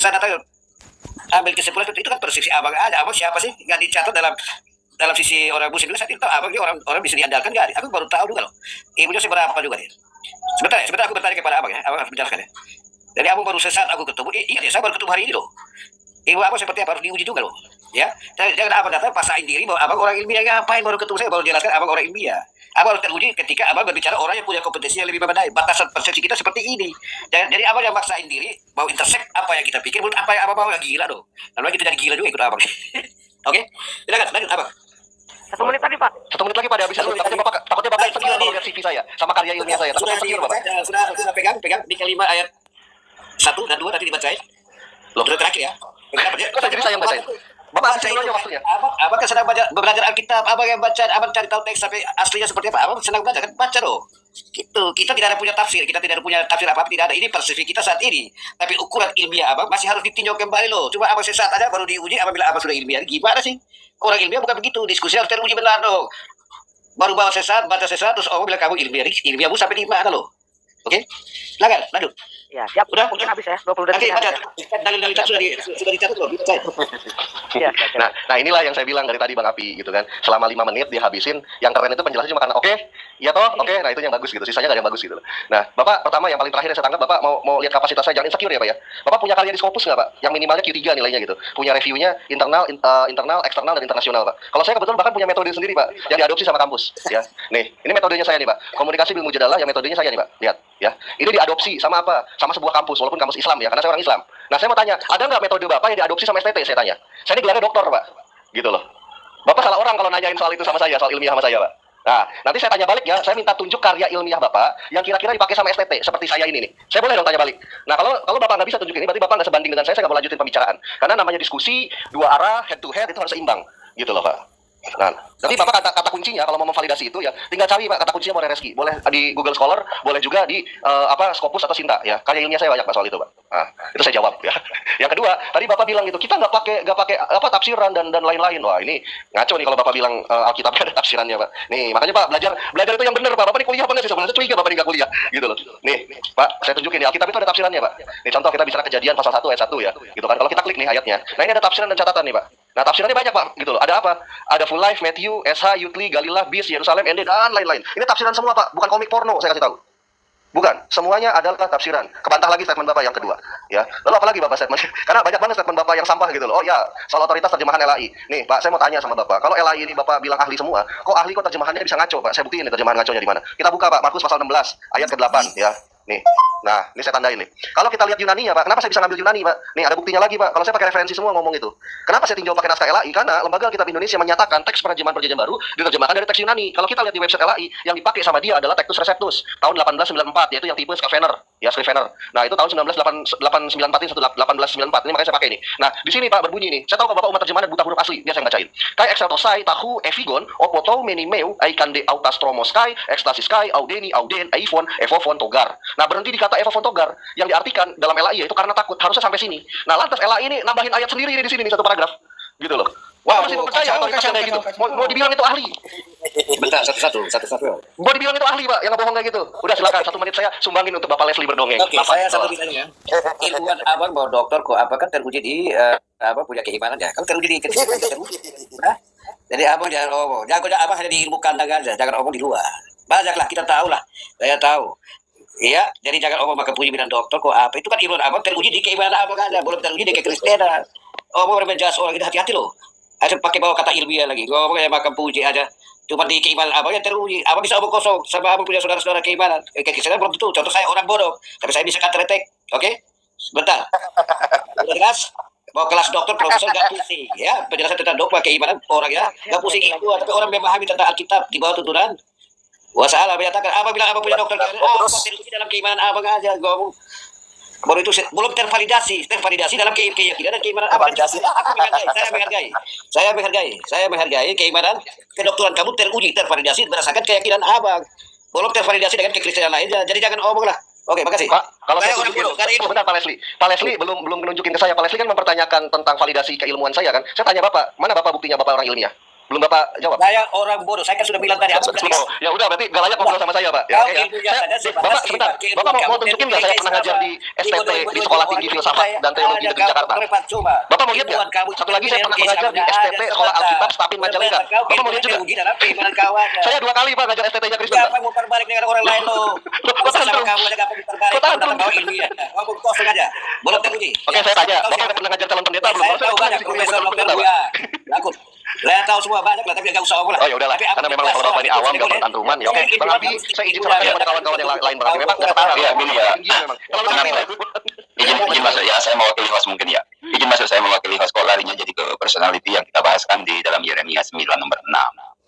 sana tahu ambil kesimpulan itu kan persepsi abang aja. Abang siapa sih nggak dicatat dalam sisi orang muslim juga. Saya tidak tahu abang ini orang bisa diandalkan nggak? Aku baru tahu juga loh. Ibunya seberapa juga dia. Sebentar aku bertanya kepada abang ya. Abang harus menjelaskan ya. Jadi abang baru sesat aku ketemu. Iya dia, saya baru ketemu hari ini loh. Ibu abang seperti apa harus diuji juga loh. Ya, jangan abang datang pasain diri bahwa abang orang ilmiah. Ngapain baru ketemu saya baru jelaskan abang orang ilmiah. Abang harus teruji ketika abang berbicara orang yang punya kompetensi yang lebih memadai. Batasan persepsi kita seperti ini. Jadi abang yang maksain diri mau intersect apa yang kita pikir, menurut apa yang abang mau yang gila dong. Lalu kita jadi gila juga ikut abang. Oke, silakan lanjut abang. 1 menit tadi Pak. 1 menit lagi Pak, habis. Takutnya Bapak sedih kalau lihat CV saya sama karya ilmiah saya. Sudah pegang di kelima ayat 1 dan 2 tadi dibacain. Loh, sudah terakhir ya. Kok saya jadi saya yang bacain? Bapak kasih dulu waktunya. Abang kan sedang belajar Alkitab. Abang yang baca, abang cari tahu teks sampai aslinya seperti apa. Abang senang baca kan? Baca dong. Gitu. Kita tidak ada punya tafsir. Kita tidak ada punya tafsir apa-apa. Tidak ada. Ini persepsi kita saat ini. Tapi ukuran ilmiah abang masih harus ditinjau kembali loh. Cuma abang sesat aja baru diuji. Abang bilang abang sudah ilmiah. Gimana sih? Orang ilmiah bukan begitu. Diskusi harus teruji benar dong. Baru baca sesat, terus orang bilang kamu ilmiah. Ilmiahmu sampai di mana loh? Oke? Silakan, lanjut. Ya, siap. Udah mungkin habis ya. 20 detik. Nanti baca. Dalil-dalil sudah dicatat loh. Iya. Nah inilah yang saya bilang dari tadi Bang Api gitu kan. Selama 5 menit dihabisin. Yang keren itu penjelasannya cuma karena oke, iya toh, oke. Nah itu yang bagus gitu. Sisanya nggak ada yang bagus gitu. Nah Bapak pertama yang paling terakhir yang saya tangkap, Bapak mau lihat kapasitas saya, jangan insecure ya Pak ya. Bapak punya karya di Scopus nggak Pak? Yang minimalnya Q3 nilainya gitu. Punya reviewnya internal, eksternal dan internasional Pak. Kalau saya kebetulan bahkan punya metode sendiri Pak, yang diadopsi sama kampus. Ya, nih ini metodenya saya nih Pak. Komunikasi ilmu jadalah yang metodenya saya nih Pak. Lihat ya. Ini diadopsi sama apa? Sama sebuah kampus, walaupun kampus Islam ya, karena saya orang Islam. Nah saya mau tanya, ada nggak metode Bapak yang diadopsi sama STT? Saya tanya. Saya ini gelarnya doktor Pak. Gitu loh. Bapak salah orang kalau nanyain soal itu sama saya, soal ilmiah sama saya Pak. Nah, nanti saya tanya balik ya, saya minta tunjuk karya ilmiah Bapak yang kira-kira dipakai sama STT, seperti saya ini nih. Saya boleh dong tanya balik. Nah, kalau Bapak nggak bisa tunjukin ini, berarti Bapak nggak sebanding dengan saya nggak mau lanjutin pembicaraan. Karena namanya diskusi, dua arah, head to head, itu harus seimbang. Gitu loh Pak. Nah, nanti Bapak kata kuncinya kalau mau memvalidasi itu ya, tinggal cari Pak, kata kuncinya boleh Reski, boleh di Google Scholar, boleh juga di Scopus atau Sinta ya. Karya ilmiah saya banyak Pak soal itu Pak. Nah, itu saya jawab ya. Yang kedua, tadi Bapak bilang gitu, kita nggak pakai apa tafsiran dan lain-lain. Wah, ini ngaco nih kalau Bapak bilang Alkitabnya ada tafsirannya Pak. Nih, makanya Pak belajar itu yang benar Pak. Bapak ini kuliah apa enggak sih sebenarnya? Curiga Bapak ini nggak kuliah gitu loh. Nih, Pak, saya tunjukin di Alkitab itu ada tafsirannya Pak. Nih contoh kita bicara Kejadian pasal 1 ayat 1 ya. Gitu kan. Kalau kita klik nih ayatnya. Nah, ini ada tafsiran dan catatan nih Pak. Nah, tafsirannya banyak Pak, gitu loh. Ada apa? Ada Full Life, Matthew, SH, Yutli, Galilah, Bis, Yerusalem, ND, dan lain-lain. Ini tafsiran semua Pak, bukan komik porno, saya kasih tahu. Bukan, semuanya adalah tafsiran. Kebantah lagi statement Bapak yang kedua. Ya, lalu apa lagi Bapak statement? Karena banyak banget statement Bapak yang sampah gitu loh. Oh ya, soal otoritas terjemahan LAI. Nih Pak, saya mau tanya sama Bapak. Kalau LAI ini Bapak bilang ahli semua, kok ahli kok terjemahannya bisa ngaco Pak? Saya buktiin nih terjemahan ngaconya di mana. Kita buka Pak, Markus pasal 16 ayat ke-8 ya. Nih, nah ini saya tandain nih. Kalau kita lihat Yunani ya Pak, kenapa saya bisa ngambil Yunani Pak? Nih ada buktinya lagi Pak, kalau saya pakai referensi semua ngomong itu. Kenapa saya tinjau pakai naskah LAI? Karena Lembaga Alkitab Indonesia menyatakan teks perjanjian baru diterjemahkan dari teks Yunani. Kalau kita lihat di website LAI, yang dipakai sama dia adalah Textus Receptus tahun 1894, yaitu yang tipe Scrivener. Ya, Scrivener. Nah, itu tahun 1894 ini 1894. Ini makanya saya pakai ini. Nah, di sini Pak berbunyi nih. Saya tahu kalau Bapak umat terjemahan buta huruf asli, biasa yang bacain. Kai exceltosai tahu evigon opotou menimeu aikande autastromuskai extasiskai audeni auden eifon evofon togar. Nah, berhenti di kata evofon togar yang diartikan dalam LAI itu karena takut, harusnya sampai sini. Nah, lantas LAI ini nambahin ayat sendiri ini di sini nih satu paragraf. Gitu loh. Wah, masih percaya otoritasnya kayak gitu. Mau dibilang itu ahli. Bentar, satu. Mau dibilang itu ahli, Pak, yang ngebohong kayak gitu. Udah silakan 1 menit saya sumbangin untuk Bapak Leslie berdongeng. Oke, saya satu ditanya. Ilmuwan abang bahwa dokter kok apakah teruji di punya keimanan ya? Kalau teruji di nah, jadi abang jangan ngomong. Jangan abang hanya di ilmu kandang aja, jangan ngomong di luar. Banyaklah kita tahu lah. Saya tahu. Iya, jadi jangan ngomong makan puji bilang dokter kok apa. Itu kan ilmuwan abang teruji di keimanan abang aja, belum teruji di kekristenan. Ngomong menjelas orang kita hati-hati loh. Aja pakai bawa kata ilmiah lagi. Ngomong kayak makan puji aja. Cuma di keimanan abang yang teruji. Abang bisa omong kosong sama abang punya saudara-saudara keimanan. Kekristenan belum tentu. Contoh saya orang bodoh, tapi saya bisa kata-retek. Oke? Sebentar. Udah jelas? Mau kelas dokter, profesor gak pusing. Ya, penjelasan tentang dogma keimanan orang ya. Gak pusing itu. Tapi orang memahami tentang Alkitab di bawah tuntunan. Wasalah menyatakan apa bilang abang punya dokter keimanan. Apa teruji dalam keimanan abang aja. Ngomong. Baru itu belum tervalidasi dalam keyakinan dan keimanan apa? Saya menghargai keimanan kedokteran kamu teruji, tervalidasi berdasarkan keyakinan abang. Belum tervalidasi dengan kekristenan lainnya. Jadi jangan omong lah. Oke, makasih. Pak, kalau saya orang dulu, sebentar Pak Leslie. Pak Leslie belum menunjukin ke saya. Pak Leslie kan mempertanyakan tentang validasi keilmuan saya kan. Saya tanya Bapak, mana Bapak buktinya Bapak orang ilmiah? Belum Bapak jawab. Saya orang bodoh. Saya kan sudah bilang tadi. Abang dari Oh, ya udah berarti gak layak ngobrol sama saya, Pak. Ya, oke ya. Bapak sebentar. Bapak mau tunjukin nggak saya pernah ngajar di STT di Sekolah Tinggi Filsafat dan Teologi Negeri Jakarta? Bapak mau lihat nggak? Satu lagi saya pernah mengajar di STT Sekolah Alkitab Stapin Majalengka. Bapak mau lihat juga? Saya 2 kali Pak ngajar STT-nya Kristen. Siapa mau terbalik dengan orang lain lo? Bapak sama kamu aja gak perlu terbalik. Kamu datang bawa ilmiah. Kamu kosong aja. Belum teruji. Oke, saya tanya. Bapak udah pernah ngajar calon pendeta belum? Saya tahu banyak profesor dokter ya. Aku saya tahu semua banyak lah, tapi gak usah omong lah. Oh ya udahlah, karena memang kalau Bapak ini awam, gampang tantruman ya. Oke, Bang Abi, saya izin serahkan kepada kawan-kawan yang lain Bang Abi. Memang nggak setara. Iya, gini ya. Memang. Kalau Bang Abi, Izin masuk ya, saya mewakili host mungkin ya. Izin masuk saya mewakili host kok larinya jadi ke personality yang kita bahaskan di dalam Yeremia 9 nomor 6.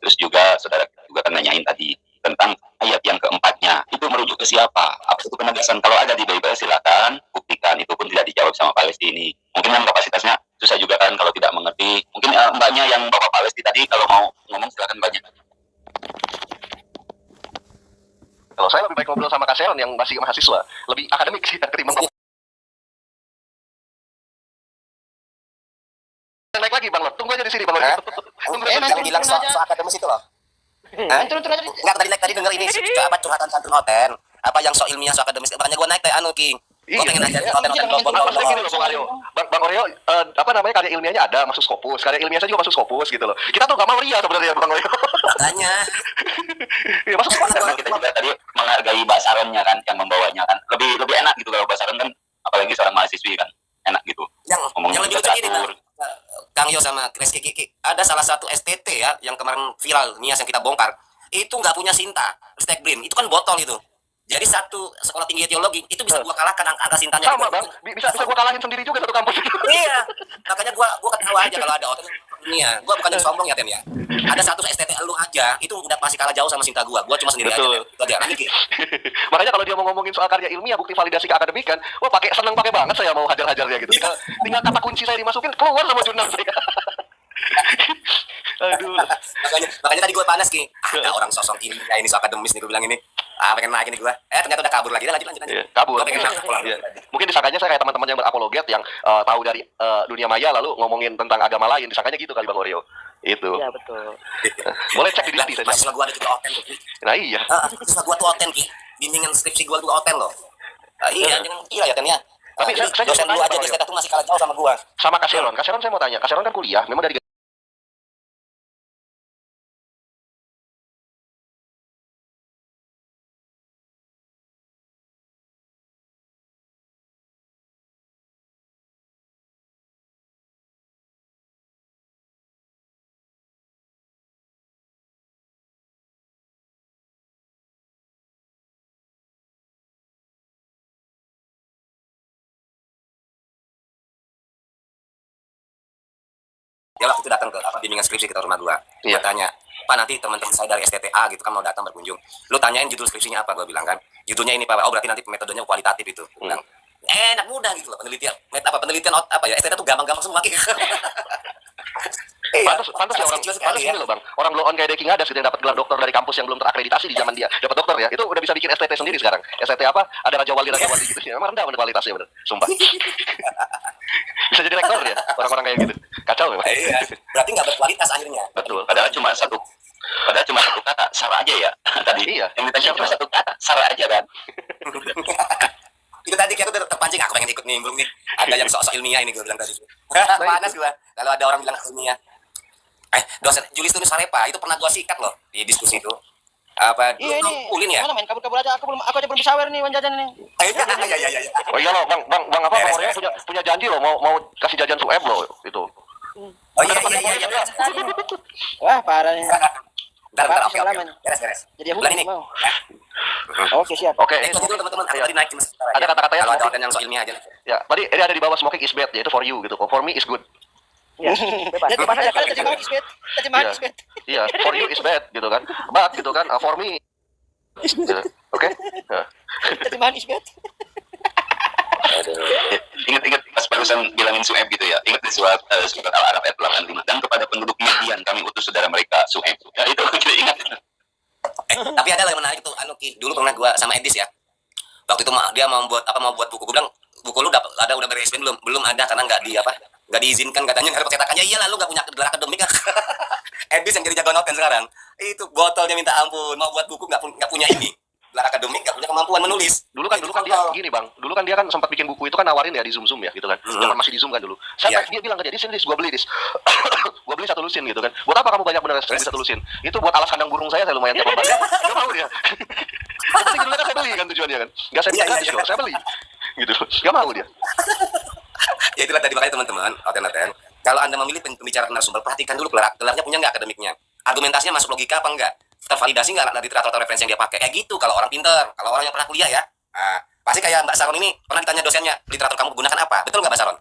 Terus juga saudara juga kan nanyain tadi tentang ayat yang keempatnya. Itu merujuk ke siapa? Apa itu penegasan? Kalau ada di Bible silakan buktikan. Itu pun tidak dijawab sama Palestina. Mungkin kan kapasitasnya susah juga kan kalau tidak mengerti. Mungkin mbaknya yang Bapak Palestina tadi kalau mau ngomong silakan banyak. kalau saya lebih baik ngobrol sama Kak Sharon yang masih mahasiswa, lebih akademik sih ketimbang naik lagi Bang Lord. Tunggu aja di sini Bang Lord. Tunggu aja di Yang sini. bilang soal akademis itu loh. Enggak tadi denger ini apa curhatan santun hoten. Apa yang so ilmiah so akademis. Makanya gua naik teh anu King. Gua pengen ajarin hoten Maksudnya gini loh Bang Aryo. Bang Aryo, apa namanya karya ilmiahnya ada masuk Scopus. Karya ilmiah saya juga masuk Scopus gitu loh. Kita tuh gak mau ria sebenarnya Bang Aryo. Makanya. Iya masuk Scopus. Karena kita juga tadi menghargai Mbak Saronnya kan yang membawanya kan. Lebih enak gitu kalau Mbak Saron kan apalagi seorang mahasiswi kan. Enak gitu. Yang lebih lucu gini Kang Yo sama Chris Kiki. Ada salah satu STT ya yang kemarin viral Nias yang kita bongkar. Itu nggak punya Sinta, Stek Brim. Itu kan botol itu. Jadi satu sekolah tinggi teologi itu bisa gua kalahkan angka Sintanya. Sama Bang, bisa gua kalahin sendiri juga satu kampus. Iya, makanya gua ketawa aja kalau ada hotel ini ya. Gua bukannya sombong ya Tem ya. Ada satu STT lu aja itu udah pasti kalah jauh sama Sinta gua. Gua cuma sendiri aja. Itu aja. Lanjut Ki. Makanya kalau dia mau ngomongin soal karya ilmiah, bukti validasi keakademikan, wah seneng pakai banget saya mau hajar-hajar dia gitu. Tinggal kata kunci saya dimasukin keluar sama jurnal saya. Aduh. makanya tadi gue panas Ki. Ada orang sosok ini ya ini soal akademis nih gue bilang ini. Pengen naik ini gue. Ternyata udah kabur lagi. Lanjut. Yeah, kabur. Gua pengen pulang. Yeah. Mungkin disangkanya saya kayak teman-teman yang berapologet yang tahu dari dunia maya lalu ngomongin tentang agama lain. Disangkanya gitu kali Bang Oreo. Itu. Iya betul. Boleh cek di list saya. Mahasiswa gue ada juga oten tuh Ki. Nah iya. Mahasiswa gue tuh oten Ki. Bimbingan skripsi gue tuh oten loh. Iya, jangan gila ya Tem ya. Tapi saya dosen juga lu aja tanya, di STT tuh masih kalah jauh sama gue. sama Kak Sharon. Kak Sharon saya mau tanya. Kak Sharon kan kuliah, memang dari Dia waktu itu datang ke bimbingan skripsi kita rumah gua. Iya. Dia tanya, Pak nanti teman-teman saya dari STTA gitu kan mau datang berkunjung. Lu tanyain judul skripsinya apa? Gua bilang kan. Judulnya ini Pak. Oh berarti nanti metodenya kualitatif itu. Bilang, enak mudah gitu loh penelitian. Penelitian apa ya? STTA tuh gampang-gampang semua. Pantas ya orang ini loh Bang. Orang blow on kayak Deki Ngadas gitu yang dapat gelar dokter dari kampus yang belum terakreditasi di zaman dia. Dapat dokter ya. Itu udah bisa bikin STT sendiri sekarang. STT apa? Ada Raja Wali gitu sih. Memang rendah kualitasnya bener. Sumpah. Bisa jadi rektor ya orang-orang kayak gitu. Kacau memang. Iya. Berarti nggak berkualitas akhirnya. Betul. Padahal cuma satu kata, Sarah aja ya. Tadi Iya. yang ditanya cuma satu kata, Sarah aja kan. Itu tadi kita tuh terpancing aku pengen ikut nimbrung nih. Ada yang sok-sok ilmiah ini gue bilang tadi. Panas gua. Kalau ada orang bilang ilmiah. Dosen Julius Tunus Sarepa itu pernah gua sikat loh di diskusi itu. Apa Iya ini. ulin ya? Mana main kabur-kabur aja. Aku aja belum sawer nih Wan Jajan ini. Iya. Oh iya loh, Bang apa Bang Oreo punya janji loh mau kasih jajan sueb loh itu. Oh iya. Wah parah nih. Bentar, oke. Beres. Jadi aku Bulan ini. mau. Oke siap. Oke. Itu dulu teman-teman. Aku tadi naik cuma sebentar Ada aja. kata-katanya Kalau ada smoking. orang yang sok ilmiah aja. Ya, tadi ini ada di bawah smoking is bad, yaitu for you gitu. For me is good. Ya. Bebas aja kan terjemahan isbet. Terjemahan Iya. isbet. Iya, for you is bad gitu kan. But gitu kan, for me. Gitu. Oke. Nah. Terjemahan isbet. Ingat pas barusan bilangin Sueb gitu ya. Ingat di surat Al-Araf ayat 85. Dan kepada penduduk Midian kami utus saudara mereka Sueb. Ya itu kita ingat. Tapi ada yang menarik tuh Ki. Dulu pernah gua sama Edis ya. Waktu itu dia mau buat buku. Gua bilang buku lu udah beres belum? Belum ada karena nggak di nggak diizinkan katanya nggak ada percetakannya. Iya lalu nggak punya gelar akademik. Edis yang jadi jago noten sekarang itu botolnya minta ampun, mau buat buku nggak punya ini gelar akademik, nggak punya kemampuan menulis. Dulu kan dia gini bang, dulu kan dia kan sempat bikin buku itu kan nawarin ya di Zoom ya gitu kan, zaman masih di Zoom kan dulu. Dia bilang ke dia, sini gua beli dis, gua beli 1 lusin gitu kan. Buat apa kamu banyak bener beli 1 lusin? Itu buat alas kandang burung saya lumayan tiap bulan. Gak mau dia. Tapi dulu kan saya beli kan tujuannya kan, nggak saya beli gratis kok, saya beli gitu, gak mau dia. Ya itulah tadi makanya teman-teman, Oten, kalau Anda memilih pembicara narasumber, perhatikan dulu gelarnya punya nggak akademiknya, argumentasinya masuk logika apa enggak, tervalidasi nggak dari literatur atau referensi yang dia pakai. Gitu kalau orang pinter, kalau orang yang pernah kuliah ya. Nah, pasti kayak Mbak Saron ini pernah ditanya dosennya, literatur kamu gunakan apa? Betul nggak Mbak Saron?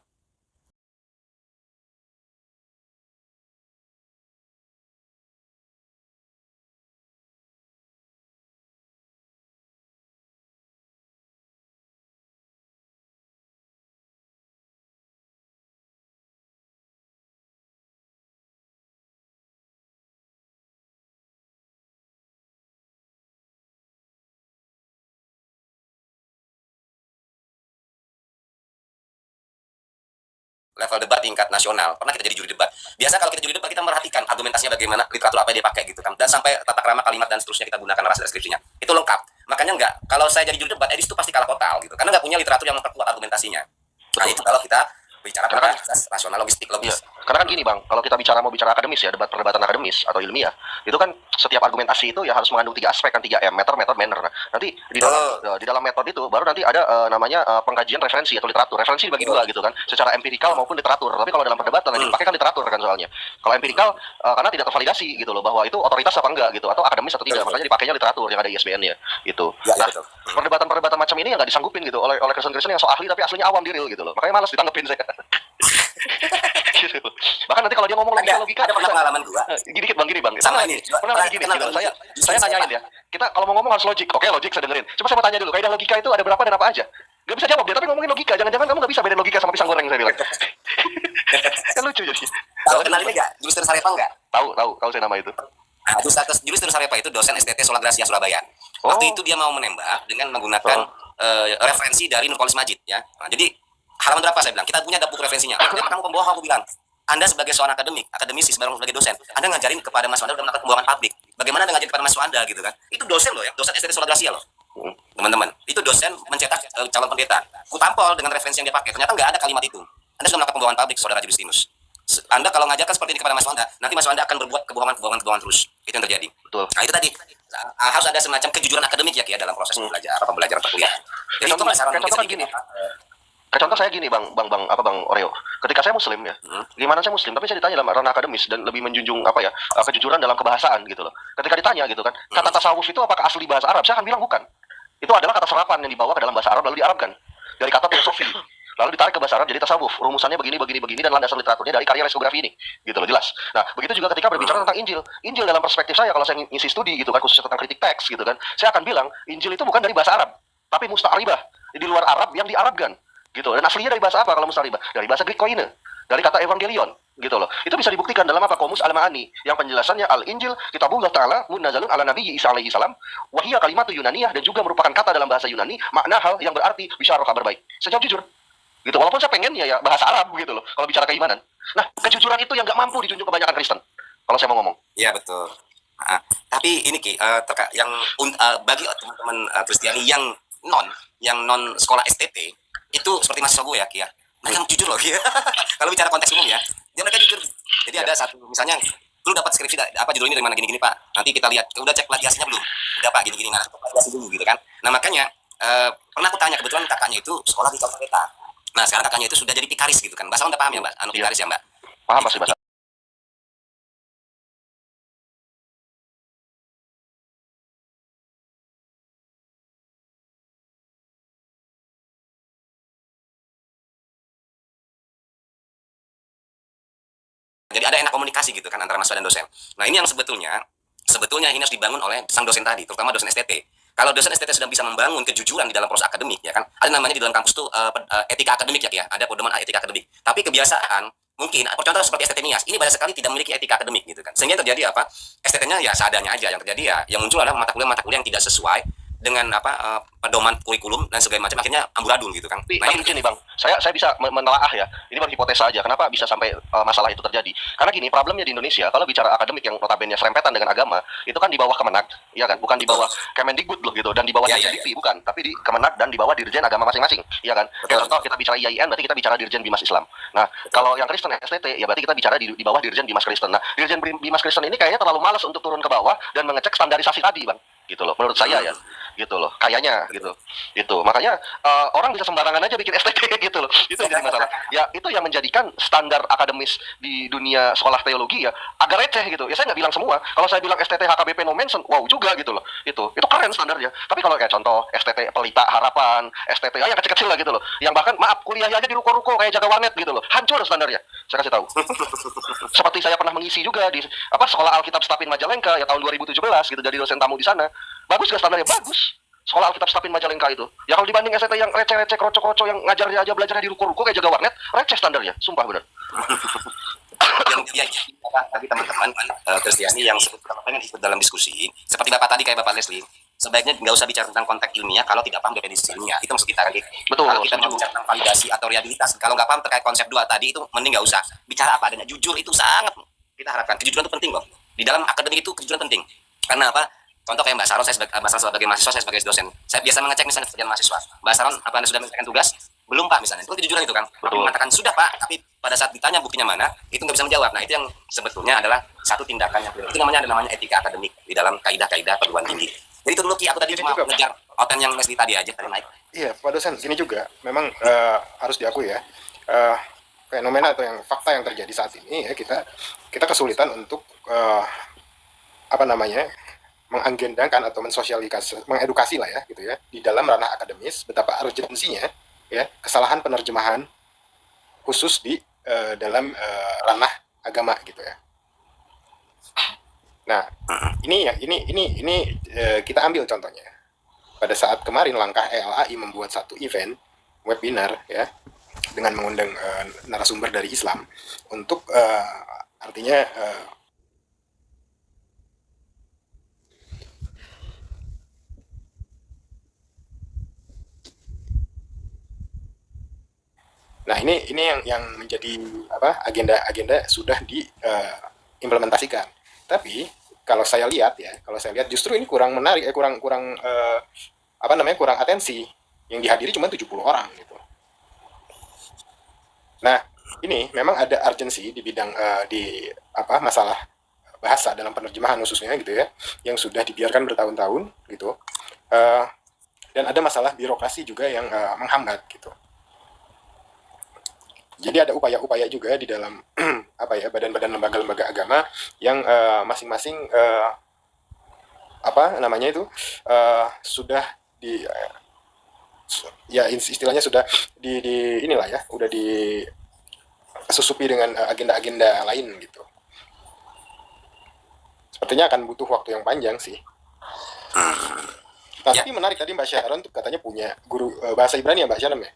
Level debat tingkat nasional, pernah kita jadi juri debat. Biasa kalau kita juri debat, kita merhatikan argumentasinya bagaimana, literatur apa yang dia pakai gitu kan, dan sampai tata krama kalimat dan seterusnya kita gunakan narasi deskripsinya. Itu lengkap. Makanya enggak, kalau saya jadi juri debat, Edis itu pasti kalah total gitu, karena nggak punya literatur yang memperkuat argumentasinya. Nah itu kalau kita bicara pada rasional, logis. Karena kan gini bang, kalau kita mau bicara akademis ya, perdebatan akademis atau ilmiah, itu kan setiap argumentasi itu ya harus mengandung 3 aspek kan, 3M, method, manner. Nah, nanti di dalam metode itu baru nanti ada namanya pengkajian referensi atau literatur. Referensi dibagi 2 gitu kan, secara empirikal maupun literatur. Tapi kalau dalam perdebatan yang dipakai kan literatur kan soalnya. Kalau empirikal karena tidak tervalidasi gitu loh, bahwa itu otoritas apa enggak gitu, atau akademis atau tidak, makanya dipakainya literatur yang ada ISBN-nya itu. Nah, perdebatan macam ini yang nggak disanggupin gitu oleh Kristen yang so ahli tapi aslinya awam diril gitu loh, makanya malas ditanggepin saya. Gitu. Bahkan nanti kalau dia ngomong logika ada pengalaman gua. Gini bang. Sama ini. Pernah lagi gini gitu. Saya nanyain ya. Kita kalau mau ngomong harus logik. Oke, logik saya dengerin. Cuma saya mau tanya dulu, kaidah logika itu ada berapa dan apa aja? Gak bisa jawab dia, tapi ngomongin logika. Jangan-jangan kamu gak bisa bedain logika sama pisang goreng saya bilang. Kan lucu jadi. Tahu kenal ini enggak? Julius Sarepa enggak? Tahu saya nama itu. Nah, Julius Sarepa itu dosen STT Sola Gracia Surabaya. Waktu itu dia mau menembak dengan menggunakan referensi dari Nurkolis Majid ya. Nah, jadi halaman berapa saya bilang, kita punya dapur referensinya. Kenapa kamu pembohong? Aku bilang, Anda sebagai seorang akademisi, sebagai dosen, Anda ngajarin kepada Mas Wanda udah melakukan pembohongan publik. Bagaimana Anda ngajarin kepada Mas Wanda gitu kan? Itu dosen loh ya, dosen STT Sola Gracia loh. Teman-teman, itu dosen mencetak calon pendeta. Ku tampol dengan referensi yang dia pakai, ternyata nggak ada kalimat itu. Anda sudah melakukan pembohongan publik, Saudara Justinus. Anda kalau ngajarkan seperti ini kepada Mas Wanda, nanti Mas Wanda akan berbuat kebohongan terus. Itu yang terjadi. Betul. Nah itu tadi harus ada semacam kejujuran akademik ya dalam proses pembelajaran perkuliahan. Jadi itu contoh kan gini. Contoh saya gini bang Oreo. Ketika saya muslim ya, gimana saya muslim, tapi saya ditanya dalam ranah akademis dan lebih menjunjung kejujuran dalam kebahasaan gitu loh. Ketika ditanya gitu kan, kata tasawuf itu apakah asli bahasa Arab? Saya akan bilang bukan. Itu adalah kata serapan yang dibawa ke dalam bahasa Arab lalu diarabkan dari kata filosofi. Lalu ditarik ke bahasa Arab jadi tasawuf. Rumusannya begini dan landasan literaturnya dari karya leskografi ini. Gitu loh, jelas. Nah, begitu juga ketika berbicara tentang Injil. Injil dalam perspektif saya, kalau saya ngisi studi gitu kan, khususnya tentang kritik teks gitu kan, saya akan bilang Injil itu bukan dari bahasa Arab, tapi musta'ribah, di luar Arab yang diarabkan. Gitu. Dan aslinya dari bahasa apa kalau musta'ribah? Dari bahasa Greek koine, dari kata evangelion. Gitu loh. Itu bisa dibuktikan dalam apa? Qomus al-Ma'ani yang penjelasannya al-Injil kitabullah ta'ala munazzalun ala nabiyyi Isa alaihi salam wa hiya kalimatu Yunaniyah, dan juga merupakan kata dalam bahasa Yunani makna hal yang berarti bisyarah kabar baik. Saya jawab jujur. Gitu, walaupun saya pengennya ya bahasa Arab gitu loh kalau bicara keimanan. Nah, kejujuran itu yang nggak mampu dijunjung kebanyakan Kristen kalau saya mau ngomong. Iya betul. Tapi ini Ki, bagi teman-teman Kristiani yang non sekolah STT itu seperti mahasiswa gue ya Ki ya, mereka jujur loh Ki. Kalau bicara konteks umum ya, dia mereka jujur. Jadi ada satu misalnya, lu dapat skripsi apa judul ini dari mana gini Pak, nanti kita lihat, udah cek plagiasinya belum, udah Pak gini nah plagiasi dulu gitu kan. Nah makanya pernah aku tanya, kebetulan kakaknya itu sekolah di Calcutta. Nah sekarang kakaknya itu sudah jadi pikaris gitu kan. Mbak Salam udah paham ya Mbak? Pikaris ya Mbak? Paham pasti bahasa. Jadi ada enak komunikasi gitu kan antara mahasiswa dan dosen. Nah ini yang sebetulnya ini harus dibangun oleh sang dosen tadi, terutama dosen STT. Kalau dosen STT sudah bisa membangun kejujuran di dalam proses akademik ya kan, ada namanya di dalam kampus tuh etika akademik ya, ada pedoman etika akademik. Tapi kebiasaan mungkin contoh seperti STT Nias ini banyak sekali tidak memiliki etika akademik gitu kan, sehingga terjadi apa, STT-nya ya seadanya aja. Yang terjadi ya yang muncul adalah mata kuliah yang tidak sesuai dengan pedoman kurikulum dan segala macam akhirnya amburadul gitu Kang. Tapi, Nah, tapi gini Bang, saya bisa menelaah ya. Ini baru hipotesa aja. Kenapa bisa sampai masalah itu terjadi? Karena gini, problemnya di Indonesia kalau bicara akademik yang notabene serempetan dengan agama, itu kan di bawah Kemenag, ya kan? Bukan di bawah Kemendikbud loh gitu, dan di bawah Dirjen bukan, tapi di Kemenag dan di bawah Dirjen Agama masing-masing, ya kan? Kayak contoh kita bicara IAIN berarti kita bicara Dirjen Bimas Islam. Nah, kalau yang Kristen STT ya berarti kita bicara di bawah Dirjen Bimas Kristen. Nah, Dirjen Bimas Kristen ini kayaknya terlalu malas untuk turun ke bawah dan mengecek standarisasi tadi, Bang. Gitu loh, menurut saya ya. Gitu loh, kayaknya gitu. Itu makanya orang bisa sembarangan aja bikin STT gitu loh. Itu yang jadi masalah. Ya itu yang menjadikan standar akademis di dunia sekolah teologi ya agak receh gitu. Ya saya nggak bilang semua. Kalau saya bilang STT HKBP no mention, wow juga gitu loh. Itu keren standarnya. Tapi kalau kayak contoh STT Pelita Harapan, STT yang kecil-kecil lah gitu loh. Yang bahkan maaf kuliah aja di ruko-ruko kayak jaga warnet gitu loh. Hancur standarnya. Saya kasih tahu. Seperti saya pernah mengisi juga di Sekolah Alkitab Stapin Majalengka ya tahun 2017 gitu, jadi dosen tamu di sana. Bagus gak standarnya? Bagus. Sekolah Alkitab Stapin Majalengka itu. Ya kalau dibanding STT yang receh-receh, kroco-kroco yang ngajarnya aja belajarnya di ruko-ruko kayak jaga warnet, receh standarnya. Sumpah benar. yang tadi teman-teman Kristiani yang pengen ikut dalam diskusi, seperti Bapak tadi kayak Bapak Leslie, sebaiknya nggak usah bicara tentang konteks ilmiah kalau tidak paham definisi ilmiah. Itu maksud kita kan. Betul. Kalau kita mau bicara tentang validasi atau realitas, kalau nggak paham terkait konsep dua tadi itu mending nggak usah. Bicara apa adanya. Jujur itu sangat kita harapkan. Kejujuran itu penting loh. Di dalam akademik itu kejujuran penting. Karena apa? Contoh kayak Mbak Saron, saya sebagai mahasiswa, saya sebagai dosen. Saya biasa mengecek misalnya pekerjaan mahasiswa. Mbak Saron, apa Anda sudah menyelesaikan tugas? Belum Pak misalnya. Itu kejujuran itu kan. Mengatakan sudah Pak, tapi pada saat ditanya buktinya mana, itu nggak bisa menjawab. Nah itu yang sebetulnya adalah satu tindakan yang itu namanya etika akademik di dalam kaidah-kaidah perguruan tinggi. Jadi itu dulu Ki, aku tadi cuma mengejar oten yang Leslie tadi aja tadi naik. Iya Pak dosen, gini juga memang harus diakui ya, fenomena atau yang fakta yang terjadi saat ini ya kita kesulitan untuk mengagendakan atau mengedukasi lah ya gitu ya di dalam ranah akademis betapa urgensinya ya kesalahan penerjemahan khusus di dalam ranah agama gitu ya. Nah ini kita ambil contohnya pada saat kemarin langkah ELAI membuat satu event webinar ya dengan mengundang narasumber dari Islam untuk artinya nah ini yang menjadi agenda sudah diimplementasikan. Tapi kalau saya lihat justru ini kurang menarik, kurang atensi. Yang dihadiri cuma 70 orang gitu. Nah, ini memang ada urgensi di bidang masalah bahasa dalam penerjemahan khususnya gitu ya, yang sudah dibiarkan bertahun-tahun gitu. Dan ada masalah birokrasi juga yang menghambat gitu. Jadi ada upaya-upaya juga di dalam badan-badan lembaga-lembaga agama yang masing-masing sudah istilahnya sudah inilah ya, udah disusupi dengan agenda-agenda lain gitu. Sepertinya akan butuh waktu yang panjang sih. Nah, tapi menarik tadi Mbak Sharon tuh katanya punya guru bahasa Ibrani ya Mbak Sharon ya?